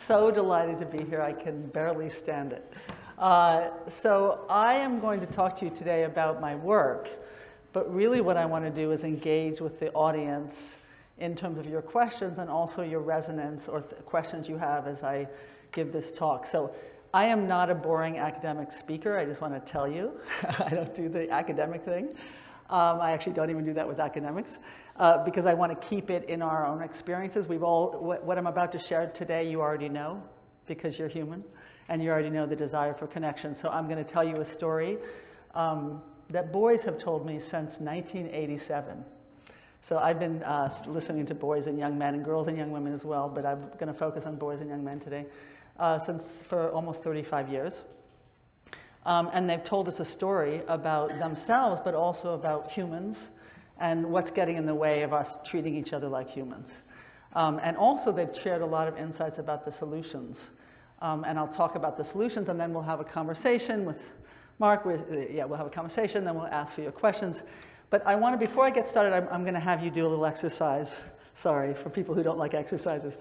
So delighted to be here. I can barely stand it. So I am going to talk to you today about my work, but really what I want to do is engage with the audience in terms of your questions and also your resonance or questions you have as I give this talk. So I am not a boring academic speaker, I just want to tell you. I don't do the academic thing. I actually don't even do that with academics because I want to keep it in our own experiences. What I'm about to share today you already know because you're human and you already know the desire for connection. So I'm going to tell you a story that boys have told me since 1987. So I've been listening to boys and young men and girls and young women as well, but I'm going to focus on boys and young men today for almost 35 years. And they've told us a story about themselves, but also about humans and what's getting in the way of us treating each other like humans. And also they've shared a lot of insights about the solutions. And I'll talk about the solutions and then we'll have a conversation with Mark. We'll have a conversation, then we'll ask for your questions. But before I get started, I'm going to have you do a little exercise. Sorry, for people who don't like exercises.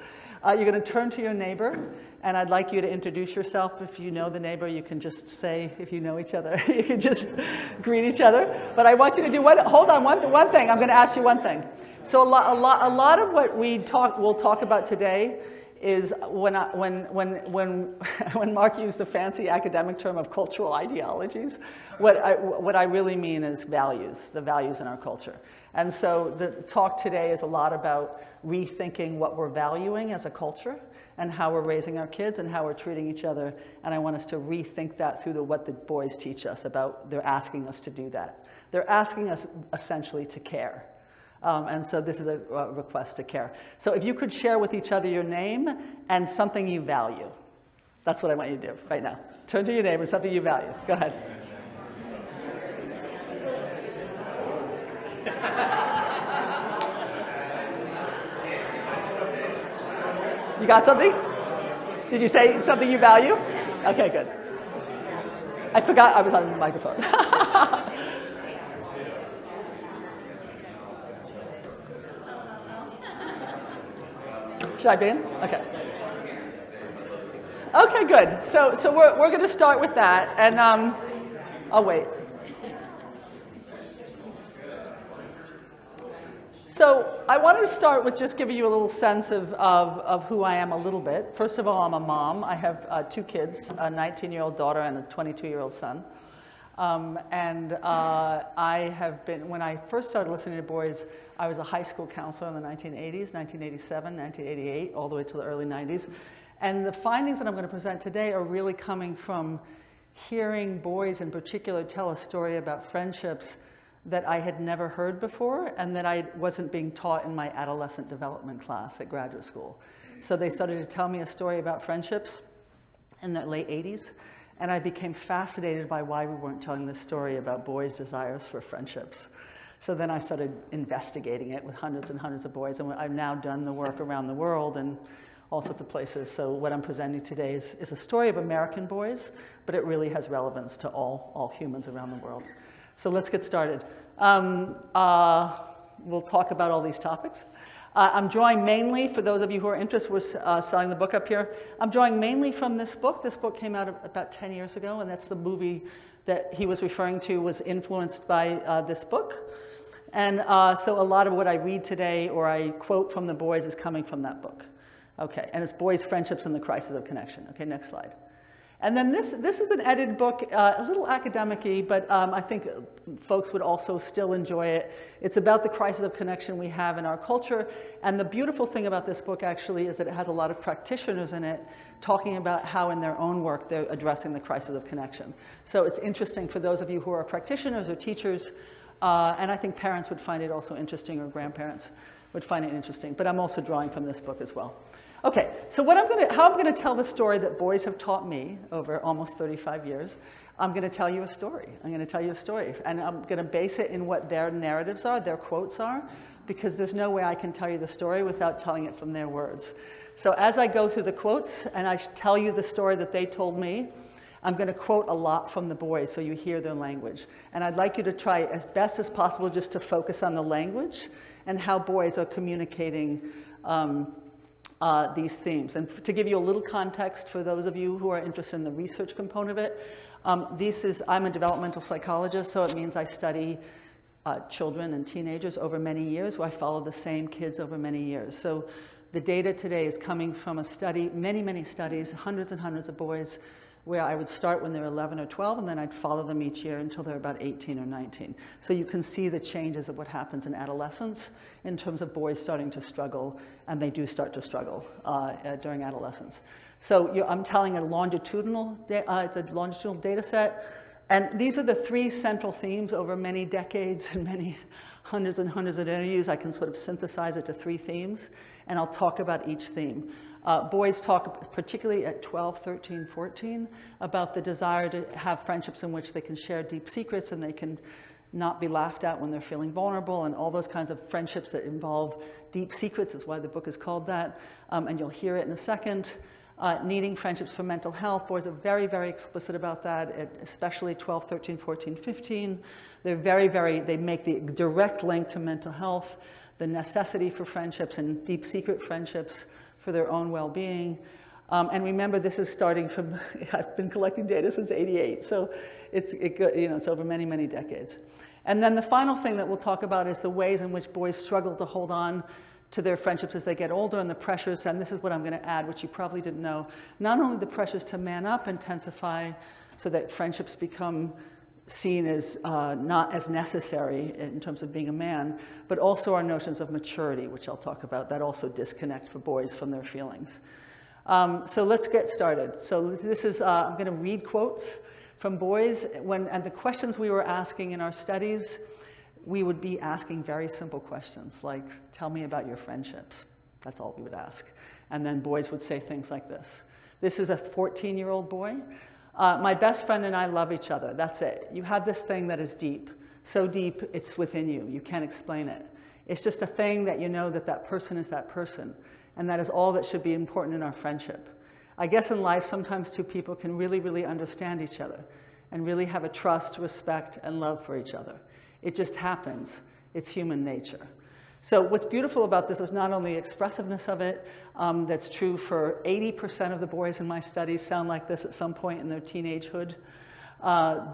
You're going to turn to your neighbor, and I'd like you to introduce yourself. If you know the neighbor, you can just say, if you know each other, you can just greet each other. But I want you to do one thing. I'm going to ask you one thing. So a lot of what we'll talk about today is when Mark used the fancy academic term of cultural ideologies, what I really mean is values, the values in our culture. And so the talk today is a lot about rethinking what we're valuing as a culture and how we're raising our kids and how we're treating each other. And I want us to rethink that through what the boys teach us about. They're asking us to do that. They're asking us essentially to care. And so this is a request to care. So if you could share with each other your name and something you value. That's what I want you to do right now. Turn to your neighbor, something you value. Go ahead. You got something? Did you say something you value? Okay, good. I forgot I was on the microphone. Should I be in? Okay. Okay, good. So we're going to start with that, and I'll wait. So I wanted to start with just giving you a little sense of who I am a little bit. First of all, I'm a mom. I have two kids, a 19-year-old daughter and a 22-year-old son. I have been, when I first started listening to boys, I was a high school counselor in the 1980s, 1987, 1988, all the way to the early 90s. And the findings that I'm going to present today are really coming from hearing boys in particular tell a story about friendships that I had never heard before and that I wasn't being taught in my adolescent development class at graduate school. So they started to tell me a story about friendships in the late 80s. And I became fascinated by why we weren't telling this story about boys' desires for friendships. So then I started investigating it with hundreds and hundreds of boys, and I've now done the work around the world and all sorts of places. So what I'm presenting today is a story of American boys, but it really has relevance to all humans around the world. So let's get started. We'll talk about all these topics. I'm drawing mainly, for those of you who are interested, we're selling the book up here. I'm drawing mainly from this book. This book came out about 10 years ago, and that's the movie that he was referring to was influenced by this book. And so a lot of what I read today or I quote from the boys is coming from that book. Okay, and it's Boys, Friendships, and the Crisis of Connection. Okay, next slide. And then this is an edited book, a little academic-y, but I think folks would also still enjoy it. It's about the crisis of connection we have in our culture. And the beautiful thing about this book actually is that it has a lot of practitioners in it talking about how in their own work they're addressing the crisis of connection. So it's interesting for those of you who are practitioners or teachers, and I think parents would find it also interesting, or grandparents would find it interesting. But I'm also drawing from this book as well. Okay, so how I'm going to tell the story that boys have taught me over almost 35 years, I'm going to tell you a story. I'm going to tell you a story, and I'm going to base it in what their narratives are, their quotes are, because there's no way I can tell you the story without telling it from their words. So as I go through the quotes and I tell you the story that they told me, I'm going to quote a lot from the boys so you hear their language. And I'd like you to try as best as possible just to focus on the language and how boys are communicating these themes. And to give you a little context for those of you who are interested in the research component of it, I'm a developmental psychologist, so it means I study children and teenagers over many years, where I follow the same kids over many years. So the data today is coming from a study, many studies, hundreds and hundreds of boys, where I would start when they're 11 or 12, and then I'd follow them each year until they're about 18 or 19. So you can see the changes of what happens in adolescence in terms of boys starting to struggle, and they do start to struggle during adolescence. So I'm telling a longitudinal, it's a longitudinal data set, and these are the three central themes over many decades and many hundreds and hundreds of interviews. I can sort of synthesize it to three themes, and I'll talk about each theme. Boys talk, particularly at 12, 13, 14, about the desire to have friendships in which they can share deep secrets and they can not be laughed at when they're feeling vulnerable, and all those kinds of friendships that involve deep secrets is why the book is called that, and you'll hear it in a second. Needing friendships for mental health. Boys are very, very explicit about that, especially 12, 13, 14, 15. They're they make the direct link to mental health, the necessity for friendships and deep secret friendships for their own well-being. And remember, this is starting from, I've been collecting data since '88, so it's over many, many decades. And then the final thing that we'll talk about is the ways in which boys struggle to hold on to their friendships as they get older, and the pressures, and this is what I'm going to add, which you probably didn't know, not only the pressures to man up intensify so that friendships become seen as not as necessary in terms of being a man, but also our notions of maturity, which I'll talk about, that also disconnect for boys from their feelings. So let's get started. So this is, I'm going to read quotes from boys, and the questions we were asking in our studies, we would be asking very simple questions like, tell me about your friendships. That's all we would ask. And then boys would say things like this. This is a 14-year-old boy. My best friend and I love each other. That's it. You have this thing that is deep. So deep, it's within you. You can't explain it. It's just a thing that you know that that person is that person. And that is all that should be important in our friendship. I guess in life, sometimes two people can really, really understand each other and really have a trust, respect, and love for each other. It just happens. It's human nature. So what's beautiful about this is not only the expressiveness of it, that's true for 80% of the boys in my studies sound like this at some point in their teenagehood.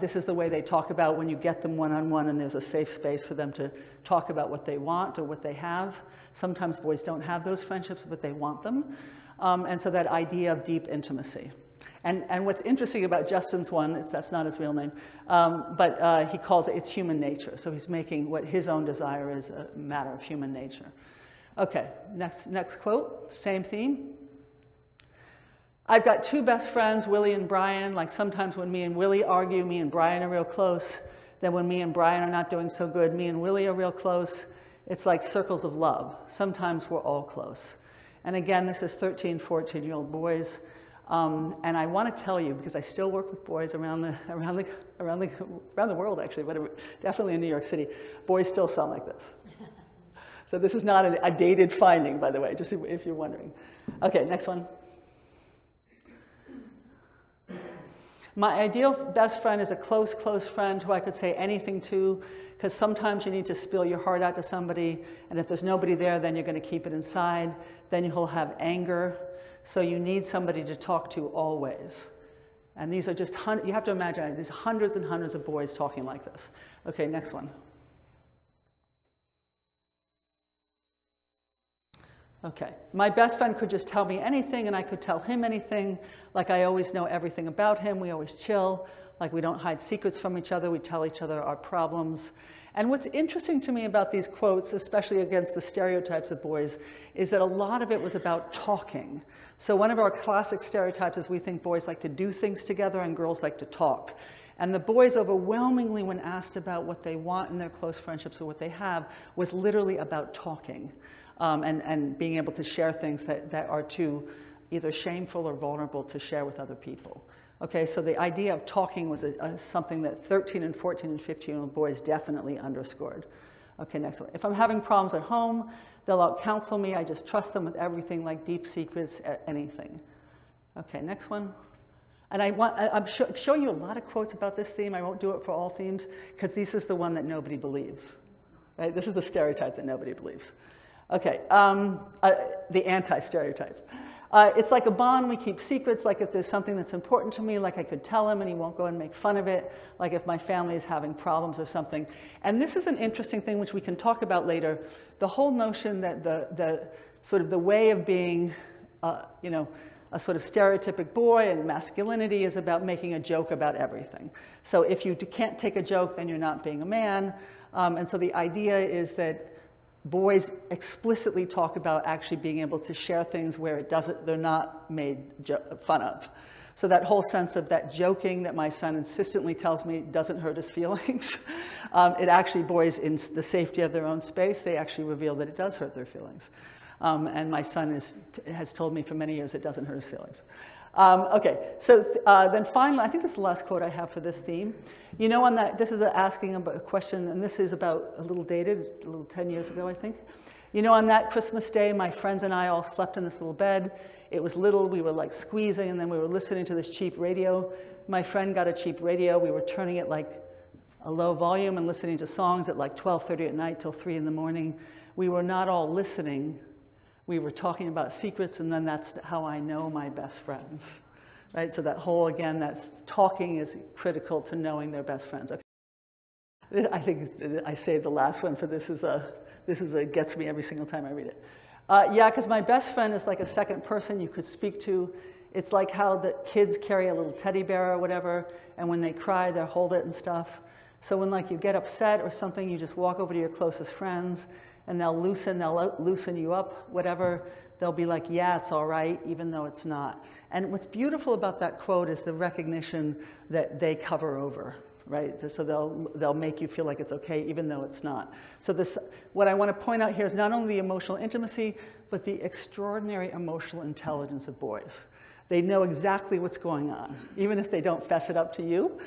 This is the way they talk about when you get them one-on-one and there's a safe space for them to talk about what they want or what they have. Sometimes boys don't have those friendships, but they want them. And so that idea of deep intimacy. And what's interesting about Justin's one, that's not his real name, but he calls it, it's human nature. So he's making what his own desire is a matter of human nature. Okay, next quote, same theme. I've got two best friends, Willie and Brian. Like sometimes when me and Willie argue, me and Brian are real close. Then when me and Brian are not doing so good, me and Willie are real close. It's like circles of love. Sometimes we're all close. And again, this is 13, 14-year-old boys. And I want to tell you, because I still work with boys around the world, actually, but definitely in New York City, boys still sound like this. So this is not a dated finding, by the way, just if you're wondering. Okay, next one. My ideal best friend is a close, close friend who I could say anything to, because sometimes you need to spill your heart out to somebody, and if there's nobody there, then you're going to keep it inside. Then you'll have anger. So you need somebody to talk to always. And these are just, you have to imagine, these hundreds and hundreds of boys talking like this. Okay, next one. Okay, my best friend could just tell me anything and I could tell him anything. Like I always know everything about him, we always chill. Like we don't hide secrets from each other, we tell each other our problems. And what's interesting to me about these quotes, especially against the stereotypes of boys, is that a lot of it was about talking. So one of our classic stereotypes is we think boys like to do things together and girls like to talk. And the boys overwhelmingly, when asked about what they want in their close friendships or what they have, was literally about talking and being able to share things that are too either shameful or vulnerable to share with other people. Okay, so the idea of talking was something that 13 and 14 and 15-year-old boys definitely underscored. Okay, next one. If I'm having problems at home, they'll out-counsel me. I just trust them with everything, like deep secrets, anything. Okay, next one. And I'm showing you a lot of quotes about this theme. I won't do it for all themes, because this is the one that nobody believes. Right? This is the stereotype that nobody believes. Okay, the anti-stereotype. It's like a bond, we keep secrets, like if there's something that's important to me, like I could tell him and he won't go and make fun of it, like if my family is having problems or something. And this is an interesting thing which we can talk about later, the whole notion that the sort of the way of being, you know, a sort of stereotypic boy and masculinity is about making a joke about everything. So if you can't take a joke, then you're not being a man. And so the idea is that boys explicitly talk about actually being able to share things where they're not made fun of. So that whole sense of that joking that my son insistently tells me doesn't hurt his feelings, it actually, boys in the safety of their own space, they actually reveal that it does hurt their feelings. And my son has told me for many years it doesn't hurt his feelings. Okay, so then finally, I think this is the last quote I have for this theme. You know, on that, this is asking about a question, and this is about a little dated, a little 10 years ago, I think. You know, on that Christmas day, my friends and I all slept in this little bed. It was little, we were like squeezing, and then we were listening to this cheap radio. My friend got a cheap radio. We were turning it like a low volume and listening to songs at like 12:30 at night till 3 in the morning. We were not all listening. We were talking about secrets, and then that's how I know my best friends, right? So that whole, again, that's talking is critical to knowing their best friends. Okay. I think I saved the last one for this is a gets me every single time I read it. Yeah, because my best friend is like a second person you could speak to. It's like how the kids carry a little teddy bear or whatever, and when they cry, they hold it and stuff. So when like you get upset or something, you just walk over to your closest friends, and they'll loosen you up, whatever. They'll be like, yeah, it's all right, even though it's not. And what's beautiful about that quote is the recognition that they cover over, right? So they'll make you feel like it's okay, even though it's not. So what I want to point out here is not only the emotional intimacy, but the extraordinary emotional intelligence of boys. They know exactly what's going on, even if they don't fess it up to you.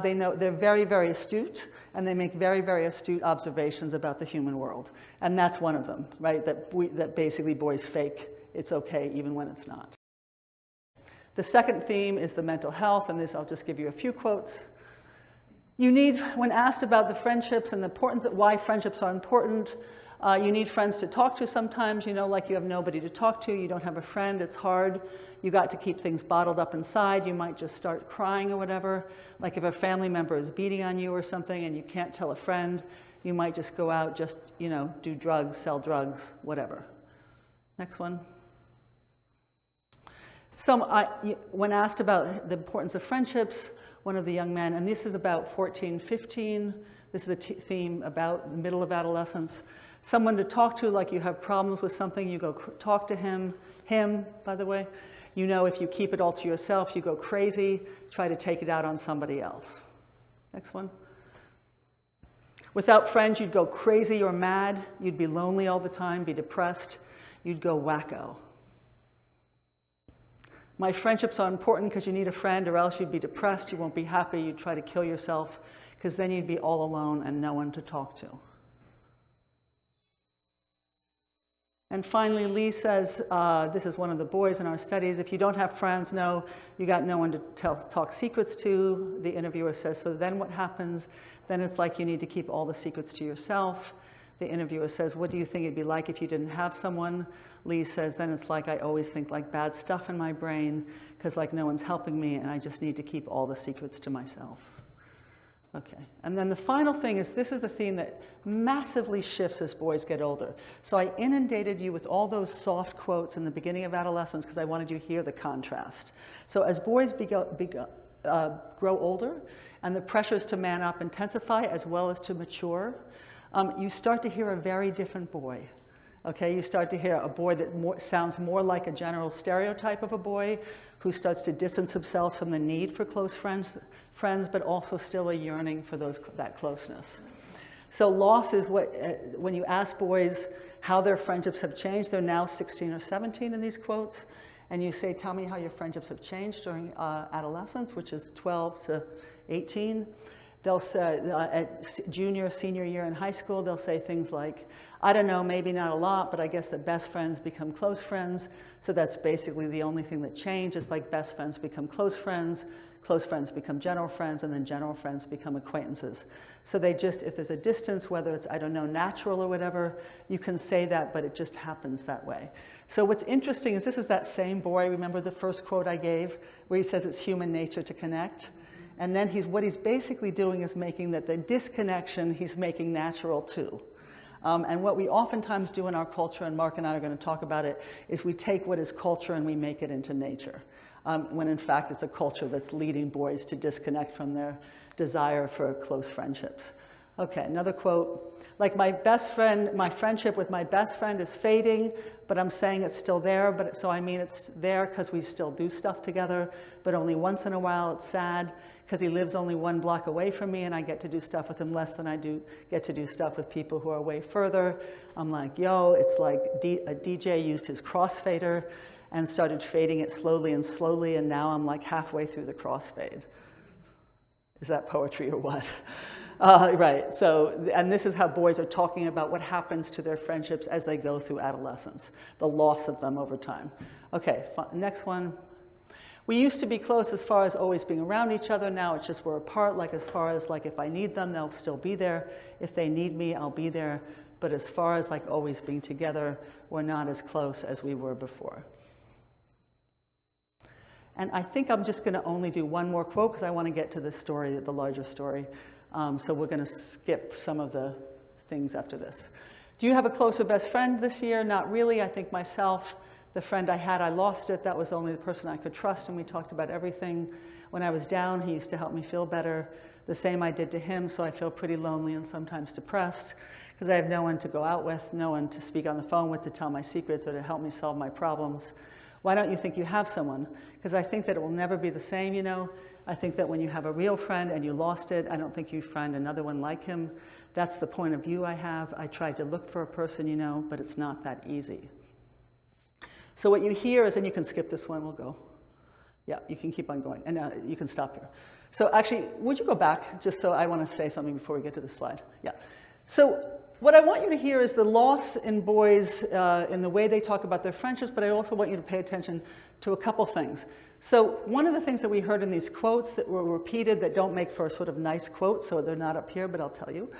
They know they're very, very astute, and they make very, very astute observations about the human world. And that's one of them, right? That basically boys fake it's okay even when it's not. The second theme is the mental health, and this I'll just give you a few quotes. You need, when asked about the friendships and the importance of why friendships are important, you need friends to talk to sometimes, you know, like you have nobody to talk to, you don't have a friend, it's hard. You got to keep things bottled up inside, you might just start crying or whatever. Like if a family member is beating on you or something and you can't tell a friend, you might just go out, just, you know, do drugs, sell drugs, whatever. Next one. When asked about the importance of friendships, one of the young men, and this is about 14, 15, this is a theme about the middle of adolescence. Someone to talk to, like you have problems with something, you go talk to him, by the way. You know, if you keep it all to yourself, you go crazy, try to take it out on somebody else. Next one. Without friends, you'd go crazy or mad. You'd be lonely all the time, be depressed. You'd go wacko. My friendships are important because you need a friend, or else you'd be depressed, you won't be happy, you'd try to kill yourself, because then you'd be all alone and no one to talk to. And finally, Lee says, this is one of the boys in our studies, if you don't have friends, no, you got no one to talk secrets to. The interviewer says, so then what happens? Then it's like you need to keep all the secrets to yourself. The interviewer says, what do you think it'd be like if you didn't have someone? Lee says, then it's like I always think like bad stuff in my brain because like no one's helping me and I just need to keep all the secrets to myself. Okay, and then the final thing is, this is the theme that massively shifts as boys get older. So I inundated you with all those soft quotes in the beginning of adolescence because I wanted you to hear the contrast. So as boys grow older and the pressures to man up intensify as well as to mature, you start to hear a very different boy. Okay, you start to hear a boy that sounds more like a general stereotype of a boy who starts to distance himself from the need for close friends, but also still a yearning for that closeness. So loss is when you ask boys how their friendships have changed, they're now 16 or 17 in these quotes, and you say, tell me how your friendships have changed during adolescence, which is 12 to 18. They'll say, at junior, senior year in high school, they'll say things like, I don't know, maybe not a lot, but I guess that best friends become close friends. So that's basically the only thing that changed. It's like best friends become close friends become general friends, and then general friends become acquaintances. So they just, if there's a distance, whether it's, I don't know, natural or whatever, you can say that, but it just happens that way. So what's interesting is this is that same boy, remember the first quote I gave, where he says it's human nature to connect? And then what he's basically doing is making that the disconnection he's making natural too. And what we oftentimes do in our culture, and Mark and I are going to talk about it, is we take what is culture and we make it into nature. When in fact it's a culture that's leading boys to disconnect from their desire for close friendships. Okay, another quote. Like my friendship with my best friend is fading, but I'm saying it's still there, so I mean it's there because we still do stuff together, but only once in a while it's sad because he lives only 1 block away from me and I get to do stuff with him less than I do get to do stuff with people who are way further. I'm like, yo, it's like a DJ used his crossfader and started fading it slowly, and now I'm like halfway through the crossfade. Is that poetry or what? Right, so, and this is how boys are talking about what happens to their friendships as they go through adolescence, the loss of them over time. Okay, next one. We used to be close as far as always being around each other. Now it's just we're apart, like as far as like if I need them, they'll still be there. If they need me, I'll be there. But as far as like always being together, we're not as close as we were before. And I think I'm just going to only do one more quote because I want to get to the story, the larger story. So we're going to skip some of the things after this. Do you have a closer best friend this year? Not really. I think myself, the friend I had, I lost it. That was only the person I could trust, and we talked about everything. When I was down, he used to help me feel better. The same I did to him, so I feel pretty lonely and sometimes depressed because I have no one to go out with, no one to speak on the phone with, to tell my secrets or to help me solve my problems. Why don't you think you have someone? Because I think that it will never be the same, you know. I think that when you have a real friend and you lost it, I don't think you find another one like him. That's the point of view I have. I tried to look for a person, you know, but it's not that easy. So what you hear is, and you can skip this one, we'll go. Yeah, you can keep on going, and you can stop here. So actually, would you go back, just so I want to say something before we get to this slide. Yeah. So what I want you to hear is the loss in boys in the way they talk about their friendships, but I also want you to pay attention to a couple things. So one of the things that we heard in these quotes that were repeated that don't make for a sort of nice quote, so they're not up here, but I'll tell you,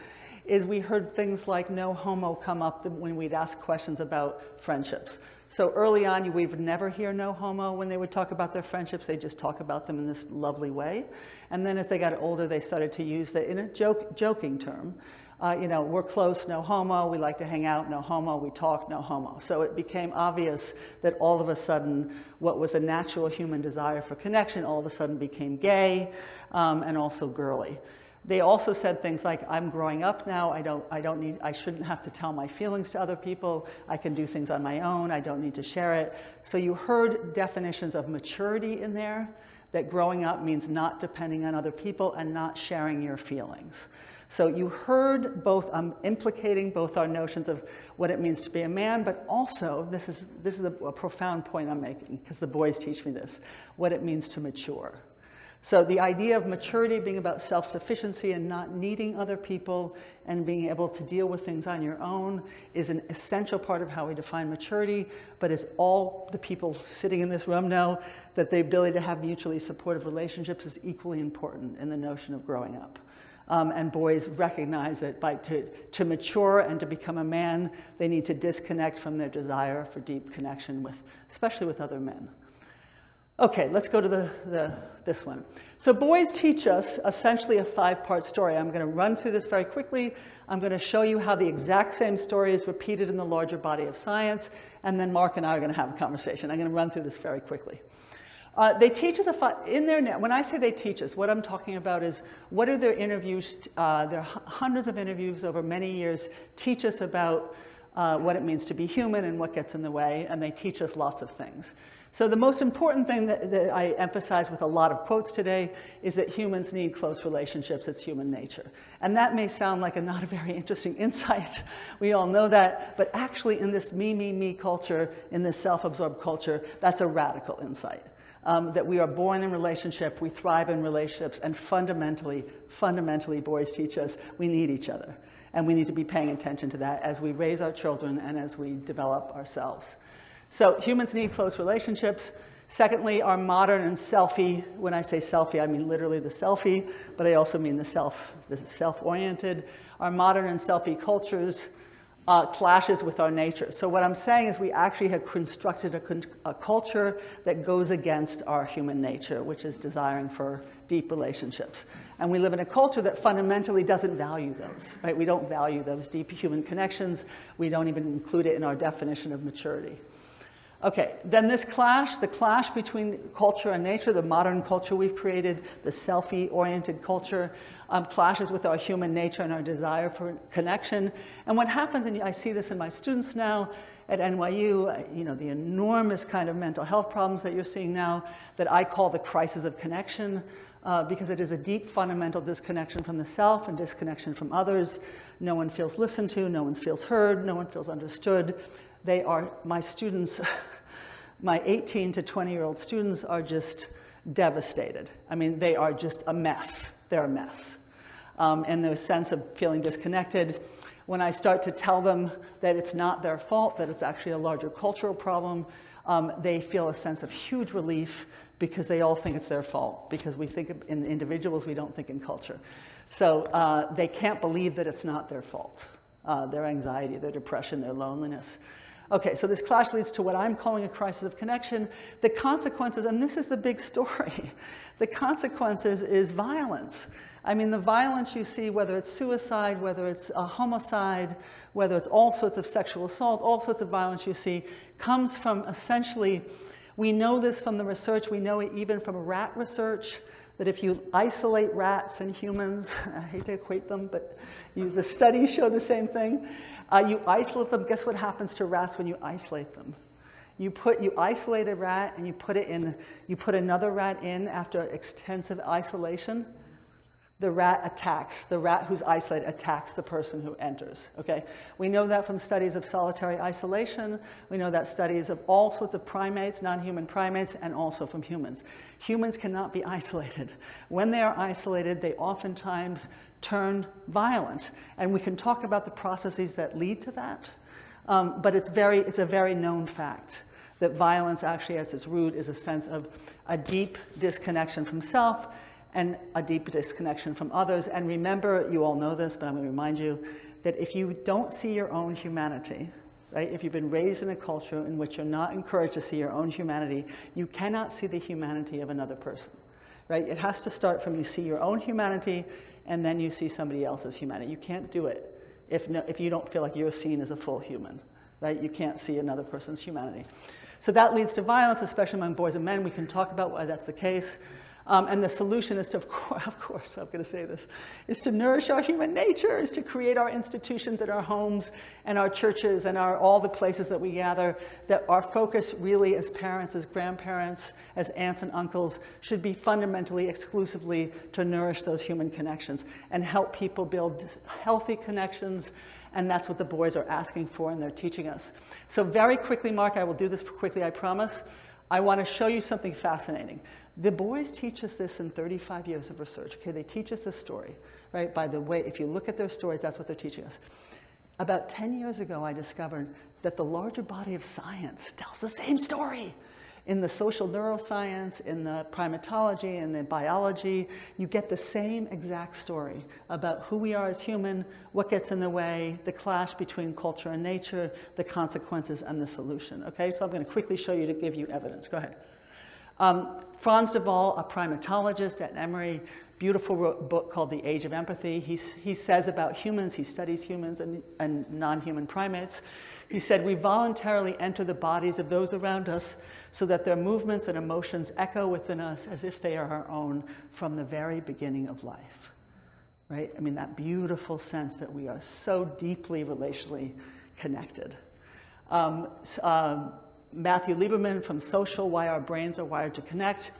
is we heard things like no homo come up when we'd ask questions about friendships. So early on, we would never hear no homo when they would talk about their friendships. They just talk about them in this lovely way. And then as they got older, they started to use that in a joking term. You know, we're close, no homo, we like to hang out, no homo, we talk, no homo. So it became obvious that all of a sudden, what was a natural human desire for connection all of a sudden became gay and also girly. They also said things like, I'm growing up now, I shouldn't have to tell my feelings to other people, I can do things on my own, I don't need to share it. So you heard definitions of maturity in there, that growing up means not depending on other people and not sharing your feelings. So you heard both, implicating both our notions of what it means to be a man, but also, this is a profound point I'm making, because the boys teach me this, what it means to mature. So the idea of maturity being about self-sufficiency and not needing other people and being able to deal with things on your own is an essential part of how we define maturity, but as all the people sitting in this room know, that the ability to have mutually supportive relationships is equally important in the notion of growing up. And boys recognize that to mature and to become a man, they need to disconnect from their desire for deep connection especially with other men. Okay, let's go to this one. So boys teach us essentially a 5-part story. I'm going to run through this very quickly. I'm going to show you how the exact same story is repeated in the larger body of science, and then Mark and I are going to have a conversation. I'm going to run through this very quickly. They teach us when I say they teach us, what I'm talking about is what are their interviews, there are hundreds of interviews over many years, teach us about what it means to be human and what gets in the way, and they teach us lots of things. So the most important thing that I emphasize with a lot of quotes today is that humans need close relationships. It's human nature. And that may sound like not a very interesting insight. We all know that. But actually in this me culture, in this self-absorbed culture, that's a radical insight. That we are born in relationship, we thrive in relationships, and fundamentally, boys teach us we need each other. And we need to be paying attention to that as we raise our children and as we develop ourselves. So humans need close relationships. Secondly, our modern and selfie, when I say selfie, I mean literally the selfie, but I also mean the self-oriented. Our modern and selfie cultures clashes with our nature. So what I'm saying is we actually have constructed a culture that goes against our human nature, which is desiring for deep relationships. And we live in a culture that fundamentally doesn't value those, right? We don't value those deep human connections. We don't even include it in our definition of maturity. Okay, then this clash, the clash between culture and nature, the modern culture we've created, the selfie-oriented culture, clashes with our human nature and our desire for connection. And what happens, and I see this in my students now at NYU, you know, the enormous kind of mental health problems that you're seeing now that I call the crisis of connection, because it is a deep fundamental disconnection from the self and disconnection from others. No one feels listened to, no one feels heard, no one feels understood. They are, my students, my 18 to 20-year-old students are just devastated. I mean, they are just a mess. They're a mess. And their sense of feeling disconnected. When I start to tell them that it's not their fault, that it's actually a larger cultural problem, they feel a sense of huge relief because they all think it's their fault. Because we think in individuals, we don't think in culture. So they can't believe that it's not their fault. Their anxiety, their depression, their loneliness. Okay, so this clash leads to what I'm calling a crisis of connection. The consequences, and this is the big story, the consequences is violence. I mean, the violence you see, whether it's suicide, whether it's a homicide, whether it's all sorts of sexual assault, all sorts of violence you see, comes from essentially, we know this from the research, we know it even from rat research, that if you isolate rats and humans, I hate to equate them, but the studies show the same thing. You isolate them, guess what happens to rats when you isolate them? You isolate a rat and you put another rat in after extensive isolation. The rat attacks. The rat who's isolated attacks the person who enters, okay? We know that from studies of solitary isolation. We know that studies of all sorts of primates, non-human primates, and also from humans. Humans cannot be isolated. When they are isolated, they oftentimes turn violent. And we can talk about the processes that lead to that, but it's a very known fact that violence actually at its root is a sense of a deep disconnection from self and a deep disconnection from others. And remember, you all know this, but I'm going to remind you that if you don't see your own humanity, right, if you've been raised in a culture in which you're not encouraged to see your own humanity, you cannot see the humanity of another person, right? It has to start from you see your own humanity and then you see somebody else's humanity. You can't do it if you don't feel like you're seen as a full human, right? You can't see another person's humanity. So that leads to violence, especially among boys and men. We can talk about why that's the case. And the solution is to, of course, I'm going to say this, is to nourish our human nature, is to create our institutions and our homes and our churches and all the places that we gather, that our focus really as parents, as grandparents, as aunts and uncles should be fundamentally, exclusively to nourish those human connections and help people build healthy connections. And that's what the boys are asking for and they're teaching us. So very quickly, Mark, I will do this quickly, I promise. I want to show you something fascinating. The boys teach us this in 35 years of research, okay? They teach us this story, right? By the way, if you look at their stories, that's what they're teaching us. About 10 years ago, I discovered that the larger body of science tells the same story. In the social neuroscience, in the primatology, in the biology, you get the same exact story about who we are as human, what gets in the way, the clash between culture and nature, the consequences, and the solution, okay? So I'm going to quickly show you to give you evidence. Go ahead. Franz de Waal, a primatologist at Emory, beautiful book called The Age of Empathy. He says about humans, he studies humans and non-human primates. He said, we voluntarily enter the bodies of those around us so that their movements and emotions echo within us as if they are our own from the very beginning of life, right? I mean, that beautiful sense that we are so deeply relationally connected. Matthew Lieberman from Social, Why Our Brains Are Wired to Connect.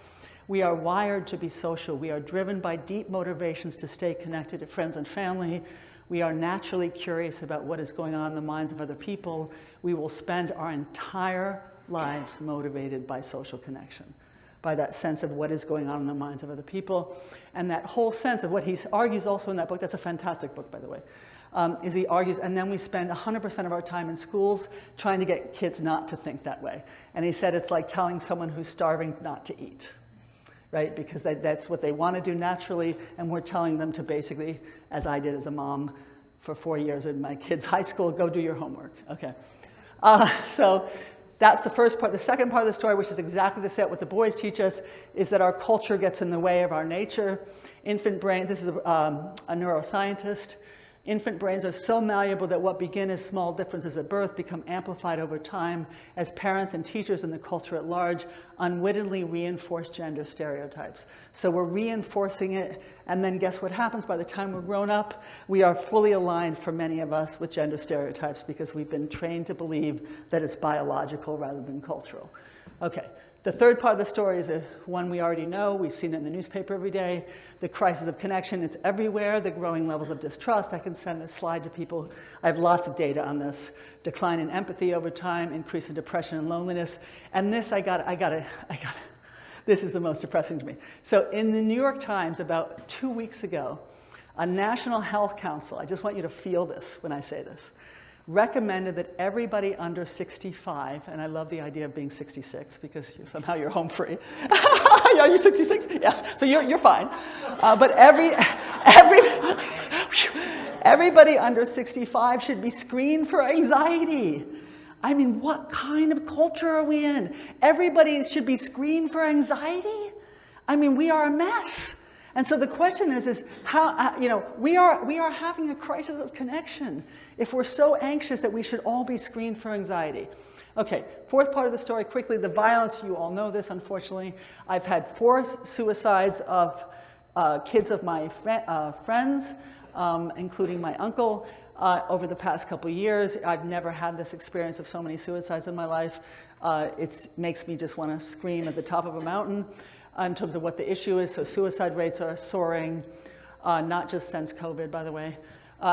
We are wired to be social. We are driven by deep motivations to stay connected to friends and family. We are naturally curious about what is going on in the minds of other people. We will spend our entire lives motivated by social connection, by that sense of what is going on in the minds of other people. And that whole sense of what he argues also in that book, that's a fantastic book, by the way, is he argues, and then we spend 100% of our time in schools trying to get kids not to think that way. And he said it's like telling someone who's starving not to eat, right? Because that's what they want to do naturally, and we're telling them to basically, as I did as a mom for 4 years in my kids' high school, go do your homework, okay? So that's the first part. The second part of the story, which is exactly the set what the boys teach us, is that our culture gets in the way of our nature. Infant brain, this is a neuroscientist. Infant brains are so malleable that what begin as small differences at birth become amplified over time as parents and teachers in the culture at large unwittingly reinforce gender stereotypes. So we're reinforcing it, and then guess what happens? By the time we're grown up, we are fully aligned, for many of us, with gender stereotypes because we've been trained to believe that it's biological rather than cultural. Okay. The third part of the story is one we already know. We've seen it in the newspaper every day. The crisis of connection, it's everywhere. The growing levels of distrust. I can send this slide to people. I have lots of data on this. Decline in empathy over time, increase in depression and loneliness. And this, this is the most depressing to me. So in the New York Times about 2 weeks ago, a National Health Council, I just want you to feel this when I say this, recommended that everybody under 65, and I love the idea of being 66 because somehow you're home free. Are you 66? Yeah, so you're fine. But everybody under 65 should be screened for anxiety. I mean, what kind of culture are we in? Everybody should be screened for anxiety? I mean, we are a mess. And so the question is how, we are having a crisis of connection if we're so anxious that we should all be screened for anxiety. Okay, fourth part of the story, quickly, the violence. You all know this, unfortunately. I've had 4 suicides of kids of my friends, including my uncle, over the past couple of years. I've never had this experience of so many suicides in my life. It makes me just want to scream at the top of a mountain. In terms of what the issue is, so suicide rates are soaring, not just since COVID, by the way.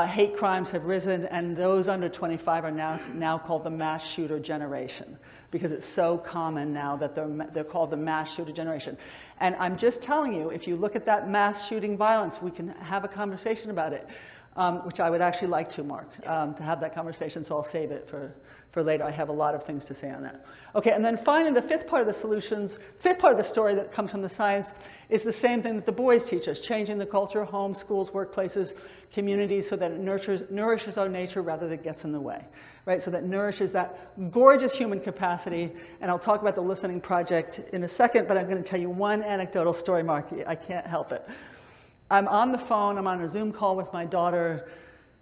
Hate crimes have risen, and those under 25 are now called the mass shooter generation, because it's so common now that they're called the mass shooter generation. And I'm just telling you, if you look at that mass shooting violence, we can have a conversation about it, which I would actually like to, Mark, to have that conversation, so I'll save it for later. I have a lot of things to say on that. Okay, and then finally, the fifth part of the story that comes from the science is the same thing that the boys teach us, changing the culture, homes, schools, workplaces, communities, so that it nourishes our nature rather than gets in the way, right? So that nourishes that gorgeous human capacity. And I'll talk about the listening project in a second, but I'm going to tell you one anecdotal story, Mark. I can't help it. I'm on the phone, I'm on a Zoom call with my daughter.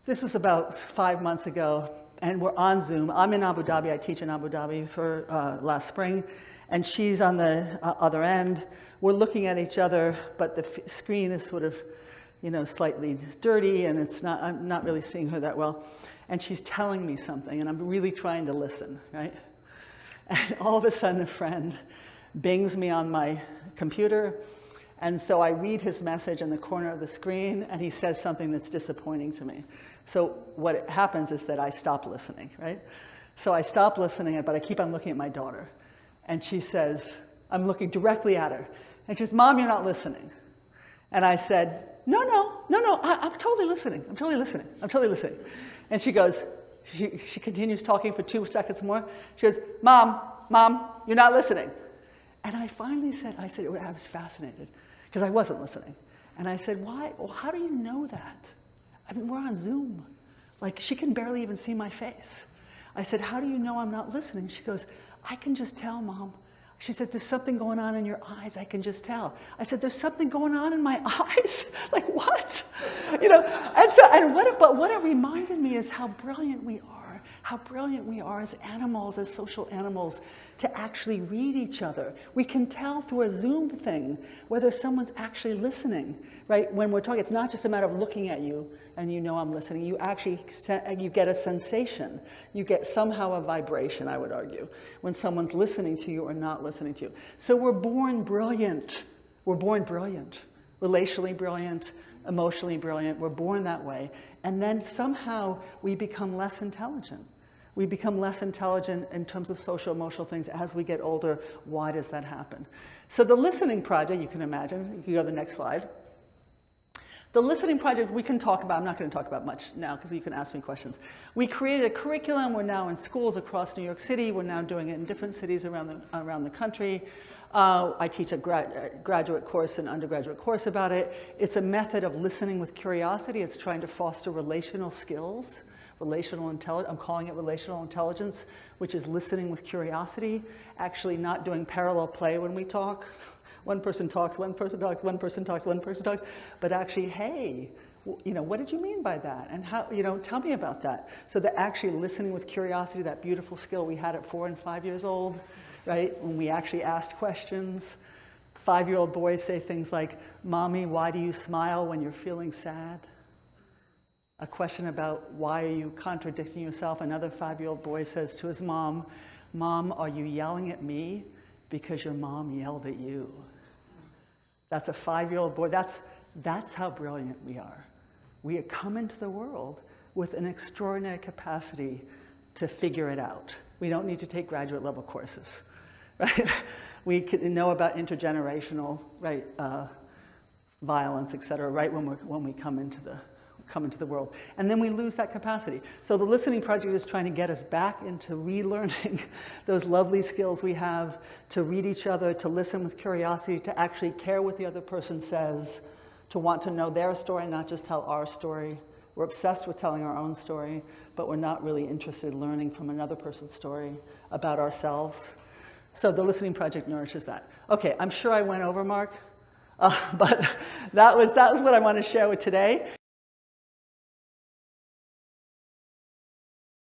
This was about 5 months ago. And we're on Zoom. I'm in Abu Dhabi. I teach in Abu Dhabi for last spring. And she's on the other end. We're looking at each other, but the screen is sort of, slightly dirty, and I'm not really seeing her that well. And she's telling me something, and I'm really trying to listen, right? And all of a sudden, a friend bings me on my computer. And so I read his message in the corner of the screen, and he says something that's disappointing to me. So what happens is that I stop listening, right? So I stop listening, but I keep on looking at my daughter. And she says, I'm looking directly at her. And she says, Mom, you're not listening. And I said, no, I'm totally listening. I'm totally listening. And she goes, she continues talking for 2 seconds more. She goes, Mom, you're not listening. And I finally said, I was fascinated because I wasn't listening. And I said, why? Well, how do you know that? I mean, we're on Zoom. Like, she can barely even see my face. I said, how do you know I'm not listening? She goes, I can just tell, Mom. She said, there's something going on in your eyes. I can just tell. I said, there's something going on in my eyes? Like, what? But what it reminded me is how brilliant we are as animals, as social animals, to actually read each other. We can tell through a Zoom thing whether someone's actually listening, right? When we're talking, it's not just a matter of looking at you and I'm listening. You get a sensation. You get somehow a vibration, I would argue, when someone's listening to you or not listening to you. So we're born brilliant. Relationally brilliant, emotionally brilliant. We're born that way. And then somehow we become less intelligent. We become less intelligent in terms of social, emotional things as we get older. Why does that happen? So the listening project, you can imagine, you can go to the next slide. The listening project we can talk about, I'm not going to talk about much now because you can ask me questions. We created a curriculum, we're now in schools across New York City, we're now doing it in different cities around the country. I teach a graduate course and undergraduate course about it. It's a method of listening with curiosity. It's trying to foster relational skills, I'm calling it relational intelligence, which is listening with curiosity, actually not doing parallel play when we talk. One person talks, one person talks, one person talks, one person talks, but actually, hey, what did you mean by that? And how, tell me about that. So that actually listening with curiosity, that beautiful skill we had at 4 and 5 years old, right? When we actually asked questions. 5-year-old boys say things like, Mommy, why do you smile when you're feeling sad? A question about why are you contradicting yourself? Another 5-year-old boy says to his mom, Mom, are you yelling at me because your mom yelled at you? That's a 5-year-old boy. That's how brilliant we are. We come into the world with an extraordinary capacity to figure it out. We don't need to take graduate level courses, right? We can know about intergenerational, right, violence, et cetera, right when we come into the world. And then we lose that capacity. So the listening project is trying to get us back into relearning those lovely skills we have to read each other, to listen with curiosity, to actually care what the other person says, to want to know their story, not just tell our story. We're obsessed with telling our own story, but we're not really interested in learning from another person's story about ourselves. So the listening project nourishes that. Okay, I'm sure I went over, Mark, but that was what I want to share with today.